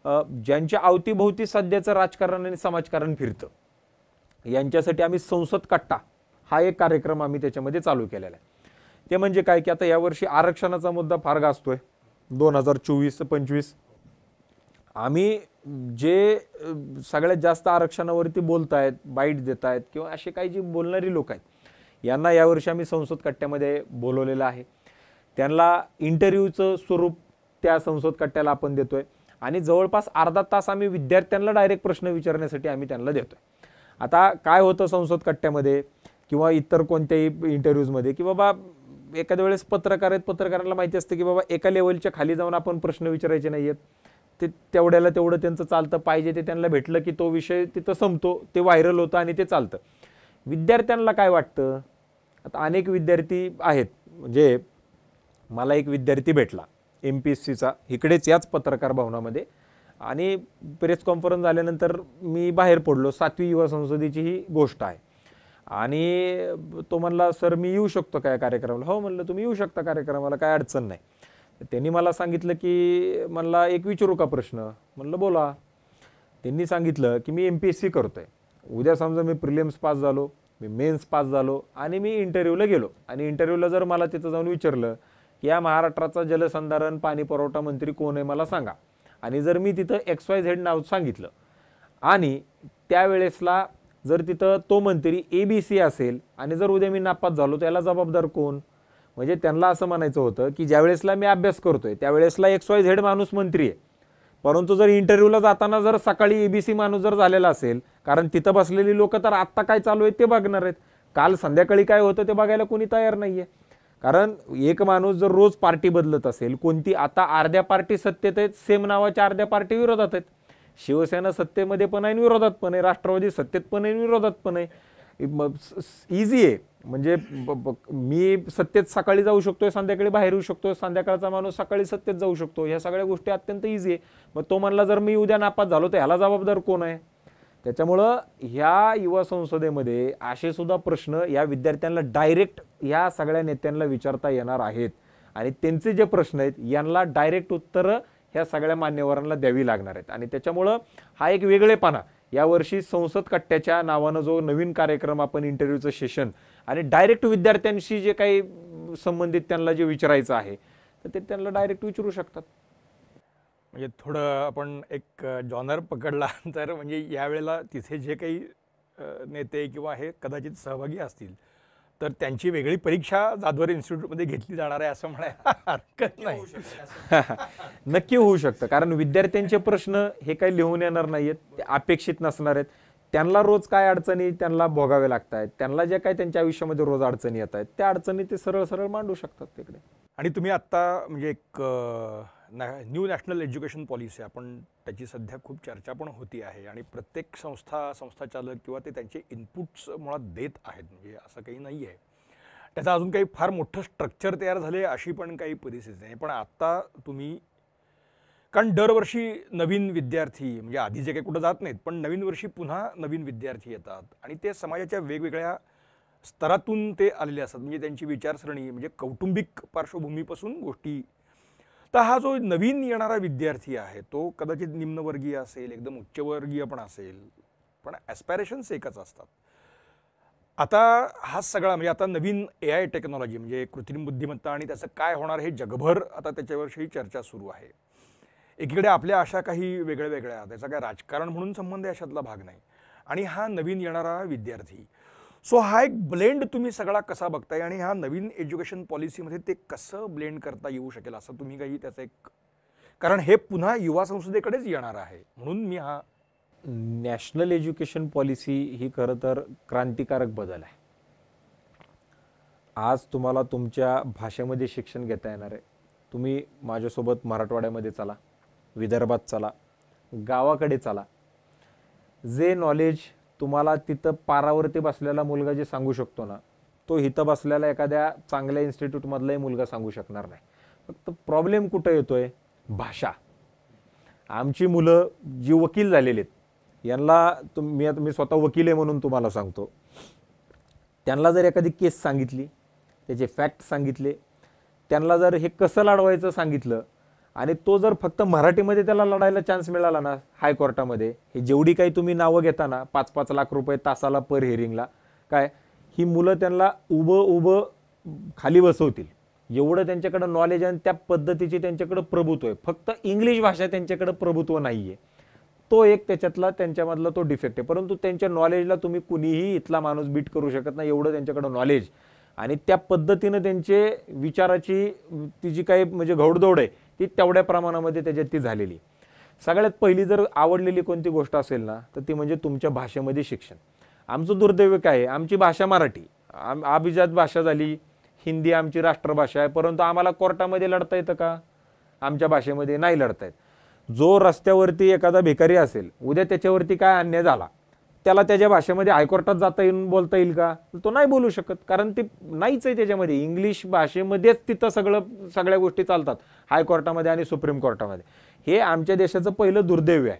ज्यांच्या अवतीभोवती सध्याचं राजकारण आणि समाजकारण फिरतं यांच्यासाठी आम्ही संसद कट्टा हा एक कार्यक्रम आम्ही त्याच्यामध्ये चालू केलेला आहे. ते म्हणजे काय की आता यावर्षी आरक्षणाचा मुद्दा फार गाजतोय 2024-25. आम्ही जे सगळ्यात जास्त आरक्षणावरती बोलतायत, बाईट देत आहेत किंवा असे काही जी बोलणारी लोक आहेत यांना यावर्षी आम्ही संसद कट्ट्यामध्ये बोलवलेलं आहे. त्यांना इंटरव्ह्यूचं स्वरूप त्या संसद कट्ट्याला आपण देतोय आणि जवळपास अर्धा तास आम्ही विद्यार्थ्यांना डायरेक्ट प्रश्न विचारण्यासाठी आम्ही त्यांना देतोय. आता काय होतं संसद कट्ट्यामध्ये किंवा इतर कोणत्याही इंटरव्ह्यूजमध्ये की बाबा एखाद्या वेळेस पत्रकार आहेत, पत्रकारांना माहिती असतं की बाबा एका लेवलच्या खाली जाऊन आपण प्रश्न विचारायचे नाहीयेत, ते तेवढ्याला तेवढं त्यांचं चालतं, पाहिजे ते त्यांना भेटलं की तो विषय तिथं संपतो, ते व्हायरल होतं आणि ते चालतं. विद्यार्थ्यांना काय वाटतं, आता अनेक विद्यार्थी आहेत, म्हणजे मला एक विद्यार्थी भेटला MPSCचा इकडेच याच पत्रकार भवनामध्ये आणि प्रेस कॉन्फरन्स झाल्यानंतर मी बाहेर पडलो. 7वी युवा संसदेची ही गोष्ट आहे आणि तो म्हणला सर मी येऊ शकतो काय कार्यक्रमाला. हो म्हणलं तुम्ही येऊ शकता कार्यक्रमाला, काय अडचण नाही. त्यांनी मला सांगितलं की म्हणला एक विचारू का प्रश्न. म्हणलं बोला. त्यांनी सांगितलं की मी MPSC करतोय, उद्या समजा मी प्रिलिम्स पास झालो, मी मेन्स पास झालो आणि मी इंटरव्ह्यूला गेलो आणि इंटरव्ह्यूला जर मला तिथं जाऊन विचारलं की या महाराष्ट्राचा जलसंधारण पाणी पुरवठा मंत्री कोण आहे मला सांगा, आणि जर मी तिथं XYZ नाव सांगितलं आणि त्यावेळेसला जर तिथं तो मंत्री ABC असेल आणि जर उद्या मी नापास झालो त्याला जबाबदार कोण. म्हणजे त्यांना असं म्हणायचं होतं की ज्या वेळेसला मी अभ्यास करतोय त्यावेळेसला XYZ माणूस मंत्री आहे, परंतु जर इंटरव्ह्यूला जाताना जर सकाळी ABC माणूस जर झालेला असेल, कारण तिथं बसलेली लोक तर आत्ता काय चालू आहे ते बघणार आहेत, काल संध्याकाळी काय होतं ते बघायला कोणी तयार नाहीये. कारण एक माणूस जर रोज पार्टी बदलत असेल, कोणती आता अर्ध्या पार्टी सत्तेत आहेत, सेम नावाच्या अर्ध्या पार्टी विरोधात आहेत. शिवसेना सत्तेमध्ये पण आहे विरोधात पण आहे, राष्ट्रवादी सत्तेत पण आहे विरोधात पण आहे. इझी आहे, म्हणजे मी सत्तेत सकाळी जाऊ शकतोय, संध्याकाळी बाहेर येऊ शकतोय, संध्याकाळचा माणूस सकाळी सत्तेत जाऊ शकतो. ह्या सगळ्या गोष्टी अत्यंत इझी आहे. मग तो म्हणला जर मी उद्या नापास झालो तर ह्याला जबाबदार कोण आहे. त्याच्यामुळं ह्या युवा संसदेमध्ये असे सुद्धा प्रश्न या विद्यार्थ्यांना डायरेक्ट या सगळ्या नेत्यांना विचारता येणार आहेत आणि त्यांचे जे प्रश्न आहेत यांना डायरेक्ट उत्तरं ह्या सगळ्या मान्यवरांना द्यावी लागणार आहेत. आणि त्याच्यामुळं हा एक वेगळेपणा यावर्षी संसद कट्ट्याच्या नावानं जो नवीन कार्यक्रम आपण इंटरव्ह्यूचं सेशन आणि डायरेक्ट विद्यार्थ्यांशी जे काही संबंधित त्यांना जे विचारायचं आहे तर ते त्यांना डायरेक्ट विचारू शकतात. म्हणजे थोडं आपण एक जॉनर पकडला तर म्हणजे यावेळेला तिथे जे काही नेते किंवा हे कदाचित सहभागी असतील तर त्यांची वेगळी परीक्षा जाधवर इन्स्टिट्यूटमध्ये घेतली जाणार आहे असं म्हणायला हरकत नाही. नक्की होऊ शकतं, कारण विद्यार्थ्यांचे प्रश्न हे काही लिहून येणार नाहीयेत, ते अपेक्षित नसणार आहेत. त्यांना रोज काय अडचणी त्यांना भोगावे लागत आहेत, त्यांना जे काही त्यांच्या आयुष्यामध्ये रोज अडचणी येत आहेत त्या अडचणी ते सरळ सरळ मांडू शकतात तिकडे. आणि तुम्ही आत्ता म्हणजे एक न्यू नॅशनल एज्युकेशन पॉलिसी आपण त्याची सध्या खूप चर्चा पण होती आहे आणि प्रत्येक संस्थाचालक किंवा ते त्यांचे इनपुट्स मुळात देत आहेत, म्हणजे असं काही नाही आहे. त्याचं अजून काही फार मोठं स्ट्रक्चर तयार झाले अशी पण काही परिस्थिती नाही. पण आत्ता तुम्ही, कारण दरवर्षी नवीन विद्यार्थी म्हणजे आधी जे काही कुठं जात नाहीत पण नवीन वर्षी पुन्हा नवीन विद्यार्थी येतात आणि ते समाजाच्या वेगवेगळ्या स्तरातून ते आलेले असतात. म्हणजे त्यांची विचारसरणी म्हणजे कौटुंबिक पार्श्वभूमीपासून गोष्टी. तर हा जो नवीन येणारा विद्यार्थी आहे तो कदाचित निम्नवर्गीय असेल, एकदम उच्चवर्गीय पण असेल, पण ॲस्पायरेशन्स एकच असतात. आता हा सगळा म्हणजे आता नवीन AI टेक्नॉलॉजी म्हणजे कृत्रिम बुद्धिमत्ता आणि त्याचं काय होणार हे जगभर आता त्याच्यावरही चर्चा सुरू आहे. एकीकडे आपल्या अशा काही वेगळ्या वेगळ्या, त्याचा काय राजकारण म्हणून संबंध आहे अशातला भाग नाही, आणि हा नवीन येणारा विद्यार्थी. सो हा एक ब्लेंड तुम्ही सगळा कसा बघताय आणि ह्या नवीन एज्युकेशन पॉलिसीमध्ये ते कसं ब्लेंड करता येऊ शकेल असं तुम्ही काही त्याचं एक, कारण हे पुन्हा युवा संसदेकडेच येणार आहे म्हणून मी हा नॅशनल एज्युकेशन पॉलिसी ही खरं तर क्रांतिकारक बदल आहे. आज तुम्हाला तुमच्या भाषेमध्ये शिक्षण घेता येणार आहे. तुम्ही माझ्यासोबत मराठवाड्यामध्ये चला, विदर्भात चला, गावाकडे चला, जे नॉलेज तुम्हाला तिथं पारावरती बसलेला मुलगा जे सांगू शकतो ना तो इथं बसलेला एखाद्या चांगल्या इन्स्टिट्यूटमधलाही मुलगा सांगू शकणार नाही. फक्त प्रॉब्लेम कुठं येतोय, भाषा. आमची मुलं जी वकील झालेली आहेत यांना मी स्वतः वकील आहे म्हणून तुम्हाला सांगतो, त्यांना जर एखादी केस सांगितली, त्याचे फॅक्ट सांगितले, त्यांना जर हे कसं लढवायचं सांगितलं आणि तो जर फक्त मराठीमध्ये त्याला लढायला चान्स मिळाला ना हायकोर्टामध्ये, हे जेवढी काही तुम्ही नावं घेता ना 5-5 लाख रुपये तासाला पर हिअरिंगला, काय ही मुलं त्यांना उभं खाली बसवतील एवढं त्यांच्याकडे नॉलेज आणि त्या पद्धतीची त्यांच्याकडे प्रभुत्व आहे. फक्त इंग्लिश भाषा त्यांच्याकडे प्रभुत्व नाहीये. तो एक त्याच्यातला त्यांच्यामधला तो डिफेक्ट आहे. परंतु त्यांच्या नॉलेजला तुम्ही कुणीही इथला माणूस बीट करू शकत नाही, एवढं त्यांच्याकडे नॉलेज आणि त्या पद्धतीनं त्यांचे विचाराची ती जी काही म्हणजे घौडदौड आहे ती तेवढ्या प्रमाणामध्ये त्याच्यात ती झालेली. सगळ्यात पहिली जर आवडलेली कोणती गोष्ट असेल ना तर ती म्हणजे तुमच्या भाषेमध्ये शिक्षण. आमचं दुर्दैव काय आहे, आमची भाषा मराठी, अभिजात भाषा झाली, हिंदी आमची राष्ट्रभाषा आहे, परंतु आम्हाला कोर्टामध्ये लढता येतं का? आमच्या भाषेमध्ये नाही लढता येत. जो रस्त्यावरती एखादा भिकारी असेल, उद्या त्याच्यावरती काय अन्याय झाला, त्याला त्याच्या भाषेमध्ये हायकोर्टात जाता येऊन बोलता येईल का? तो नाही बोलू शकत, कारण ते नाहीच आहे त्याच्यामध्ये. इंग्लिश भाषेमध्येच तिथं सगळ्या गोष्टी चालतात हायकोर्टामध्ये आणि सुप्रीम कोर्टामध्ये. हे आमच्या देशाचं पहिलं दुर्दैव आहे.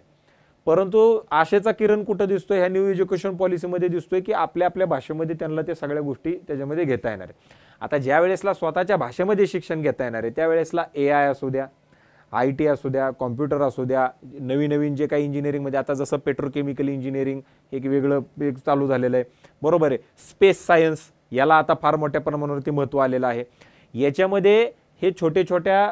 परंतु आशेचा किरण कुठं दिसतोय? ह्या न्यू एज्युकेशन पॉलिसीमध्ये दिसतोय की आपल्या भाषेमध्ये त्यांना ते सगळ्या गोष्टी त्याच्यामध्ये घेता येणार आहे. आता ज्या वेळेसला स्वतःच्या भाषेमध्ये शिक्षण घेता येणार आहे त्यावेळेसला AI असू द्या, IT असू द्या, कॉम्प्युटर असू द्या, नवीन जे काही इंजिनिअरिंगमध्ये आता जसं पेट्रोकेमिकल इंजिनिअरिंग एक वेगळं एक चालू झालेलं आहे, बरोबर आहे. स्पेस सायन्स याला आता फार मोठ्या प्रमाणावरती महत्त्व आलेलं आहे. याच्यामध्ये हे छोट्या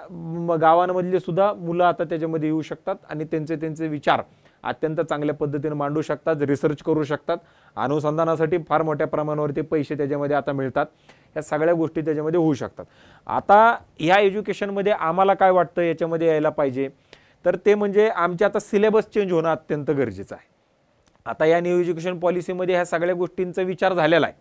गावांमधले सुद्धा मुलं आता त्याच्यामध्ये येऊ शकतात आणि त्यांचे विचार अत्यंत चांगल्या पद्धतीने मांडू शकतात, रिसर्च करू शकतात. अनुसंधानासाठी फार मोठ्या प्रमाणावरती पैसे त्याच्यामध्ये आता मिळतात. या सगळ्या गोष्टी त्याच्यामध्ये होऊ शकतात. आता ह्या एज्युकेशनमध्ये आम्हाला काय वाटतं याच्यामध्ये यायला पाहिजे, तर ते म्हणजे आमचे आता सिलेबस चेंज होणं अत्यंत गरजेचं आहे. आता या न्यू एज्युकेशन पॉलिसीमध्ये ह्या सगळ्या गोष्टींचा विचार झालेला आहे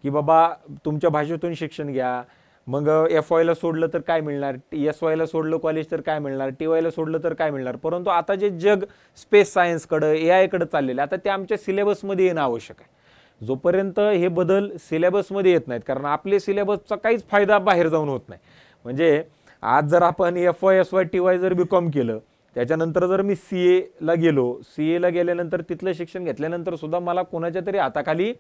की बाबा तुमच्या भाषेतून शिक्षण घ्या, मग FYला सोडलं तर काय मिळणार, SYला सोडलं कॉलेज तर काय मिळणार, TYला सोडलं तर काय मिळणार. परंतु आता जे जग स्पेस सायन्सकडं AI चाललेलं आहे, आता ते आमच्या सिलेबसमध्ये येणं आवश्यक आहे. जोपर्यंत हे बदल सिलेबसमध्ये येत नाहीत, कारण आपले सिलेबसचा काहीच फायदा बाहेर जाऊन होत नाही. म्हणजे आज जर आपण FY SY TY जर BCom केलं, त्याच्यानंतर जर मी CAला गेलो, CAला गेल्यानंतर तिथलं शिक्षण घेतल्यानंतर सुद्धा मला कोणाच्या तरी हाताखाली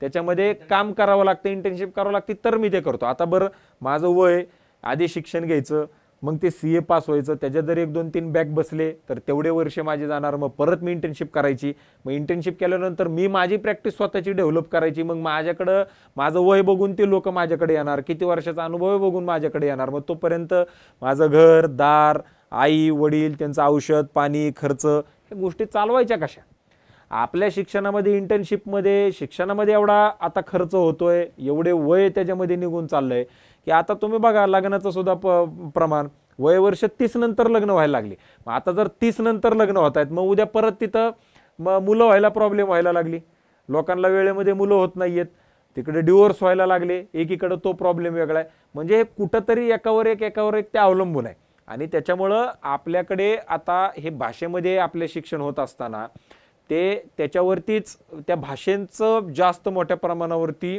त्याच्यामध्ये काम करावं लागतं, इंटर्नशिप करावं लागते, तर मी ते करतो. आता बरं माझं वय, आधी शिक्षण घ्यायचं, मग ते CA पास व्हायचं, त्याच्यात जर 1-2-3 बॅक बसले तर तेवढे वर्ष माझे जाणार. मग परत मी इंटर्नशिप करायची, मग इंटर्नशिप केल्यानंतर मी माझी प्रॅक्टिस स्वतःची डेव्हलप करायची. मग माझ्याकडं माझं वय बघून ते लोक माझ्याकडे येणार, किती वर्षाचा अनुभव बघून माझ्याकडे येणार. मग तोपर्यंत माझं घर दार, आई वडील, त्यांचं औषध पाणी खर्च, ह्या गोष्टी चालवायच्या कशा? आपल्या शिक्षणामध्ये, इंटर्नशिपमध्ये, शिक्षणामध्ये एवढा आता खर्च होतोय, एवढे वय त्याच्यामध्ये निघून चाललंय की आता तुम्ही बघा लग्नाचं सुद्धा प्रमाण, वय वर्ष 30 नंतर लग्न व्हायला लागली. मग आता जर 30 नंतर लग्न होत आहेत, मग उद्या परत तिथं मुलं व्हायला प्रॉब्लेम व्हायला लागली, लोकांना वेळेमध्ये मुलं होत नाहीयेत, तिकडे डिवोर्स व्हायला लागले, एकीकडे तो प्रॉब्लेम वेगळा आहे. म्हणजे कुठंतरी एकावर एक ते अवलंबून आहे. आणि त्याच्यामुळं आपल्याकडे आता हे भाषेमध्ये आपले शिक्षण होत असताना त्याच्यावरतीच त्या भाषेंचं जास्त मोठ्या प्रमाणावरती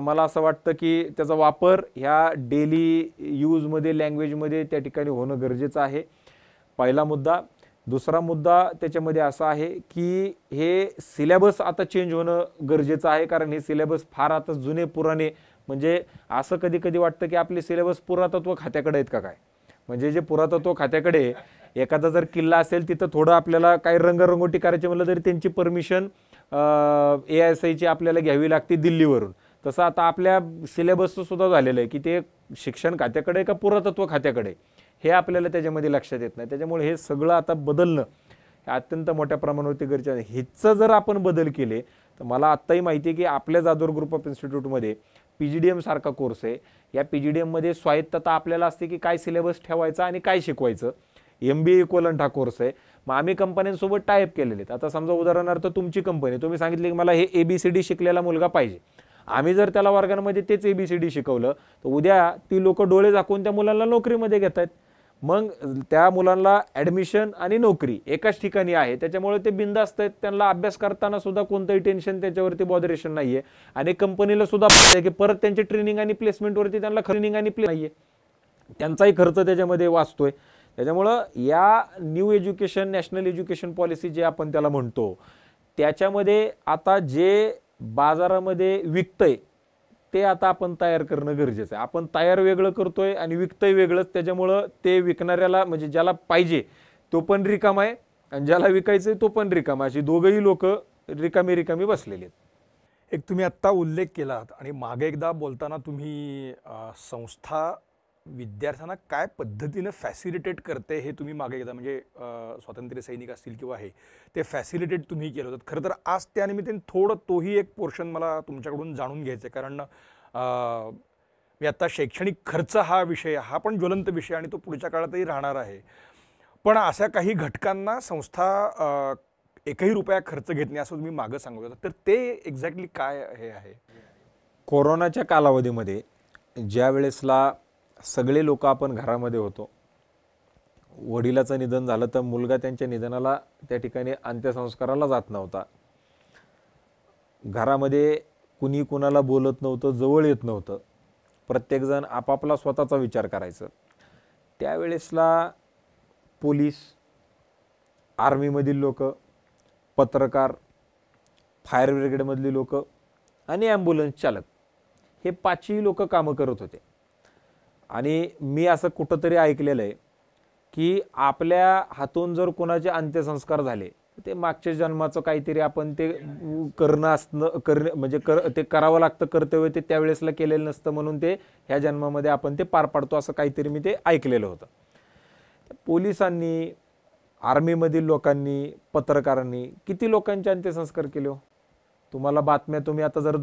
मला असं वाटतं की त्याचा वापर ह्या डेली यूजमध्ये, लँग्वेजमध्ये त्या ठिकाणी होणं गरजेचं आहे. पहिला मुद्दा. दुसरा मुद्दा त्याच्यामध्ये असा आहे की हे सिलेबस आता चेंज होणं गरजेचं आहे, कारण हे सिलेबस फार आता जुने पुराणे, म्हणजे असं कधी वाटतं की आपले सिलेबस पुरातत्व खात्याकडे आहेत का काय. म्हणजे जे पुरातत्व खात्याकडे एखादा जर किल्ला असेल तिथं थोडं आपल्याला काही रंगरंगोटी करायची म्हटलं तरी त्यांची परमिशन AISIची आपल्याला घ्यावी लागते दिल्लीवरून. तसं आता आपल्या सिलेबसचं सुद्धा झालेलं आहे की ते शिक्षण खात्याकडे का पुरातत्व खात्याकडे, हे आपल्याला त्याच्यामध्ये लक्षात येत नाही. त्याच्यामुळे हे सगळं आता बदलणं हे अत्यंत मोठ्या प्रमाणावरती गरजेचं आहे. ह्याचं जर आपण बदल केले तर मला आत्ताही माहिती आहे की आपल्या जाधवर ग्रुप ऑफ इन्स्टिट्यूटमध्ये PGDM सारखा कोर्स आहे. या PGDMमध्ये स्वायत्तता आपल्याला असते की काय सिलेबस ठेवायचा आणि काय शिकवायचं. MBA इक्वलंट हा कोर्स आहे. मग आम्ही कंपन्यांसोबत टायअप केलेले आहेत. आता समजा उदाहरणार्थ तुमची कंपनी, तुम्ही सांगितले की मला हे ABCD शिकलेला मुलगा पाहिजे, आम्ही जर त्याला वर्गांमध्ये तेच ABCD शिकवलं तर उद्या ती लोक डोळे झाकून त्या मुलांना नोकरीमध्ये घेत आहेत. मग त्या मुलांना ॲडमिशन आणि नोकरी एकाच ठिकाणी आहे, त्याच्यामुळे ते बिंदास्त आहेत. त्यांना अभ्यास करताना सुद्धा कोणतंही टेन्शन, त्याच्यावरती बॉदरेशन नाही आहे. आणि कंपनीला सुद्धा पाहिजे की परत त्यांची ट्रेनिंग आणि प्लेसमेंटवरती त्यांना ट्रेनिंग आणि नाही आहे, त्यांचाही खर्च त्याच्यामध्ये वाचतोय. त्याच्यामुळं या new education, national education policy जे आपण त्याला म्हणतो, त्याच्यामध्ये आता जे बाजारामध्ये विकतंय ते आता आपण तयार करणं गरजेचं आहे. आपण तयार वेगळं करतोय आणि विकतंय वेगळंच. त्याच्यामुळं ते विकणाऱ्याला, म्हणजे ज्याला पाहिजे तो पण रिकामा आहे आणि ज्याला विकायचंय तो पण रिकामा, अशी दोघंही लोक रिकामी बसलेले आहेत. एक तुम्ही आत्ता उल्लेख केलात आणि मागे एकदा बोलताना तुम्ही संस्था विद्यार्थ्यांना काय पद्धतीनं फॅसिलिटेट करते हे तुम्ही मागे एकदा म्हणजे स्वातंत्र्य सैनिक असतील किंवा हे ते फॅसिलिटेट तुम्ही केलं होतं. खरं तर आज त्यानिमित्ताने थोडं तोही एक पोर्शन मला तुमच्याकडून जाणून घ्यायचं आहे, कारण मी आत्ता शैक्षणिक खर्च हा विषय हा पण ज्वलंत विषय आणि तो पुढच्या काळातही राहणार आहे. पण अशा काही घटकांना संस्था एकही रुपया खर्च घेत नाही असं तुम्ही मागं सांगत होता, तर ते एक्झॅक्टली काय हे आहे? कोरोनाच्या कालावधीमध्ये ज्या वेळेसला सगळे लोक आपण घरामध्ये होतो, वडिलाचं निधन झालं तर मुलगा त्यांच्या निधनाला त्या ठिकाणी अंत्यसंस्काराला जात नव्हता. घरामध्ये कुणी कुणाला बोलत नव्हतं, जवळ येत नव्हतं. प्रत्येकजण आपापला स्वतःचा विचार करायचं. त्यावेळेसला पोलीस, आर्मीमधील लोक, पत्रकार, फायर ब्रिगेडमधली लोक आणि ॲम्ब्युलन्स चालक हे पाचही लोक कामं करत होते. आणि मी असं कुठंतरी ऐकलेलं आहे की आपल्या हातून जर कोणाचे अंत्यसंस्कार झाले ते मागच्या जन्माचं काहीतरी आपण ते करणं असणं म्हणजे ते करावं लागतं कर्तव्य, ते त्यावेळेसला केलेलं नसतं म्हणून ते ह्या जन्मामध्ये आपण ते पार पाडतो असं काहीतरी मी ते ऐकलेलं होतं. पोलिसांनी, आर्मीमधील लोकांनी, पत्रकारांनी किती लोकांचे अंत्यसंस्कार केले हो? तुम्हाला बातम्या तुम्ही आता जर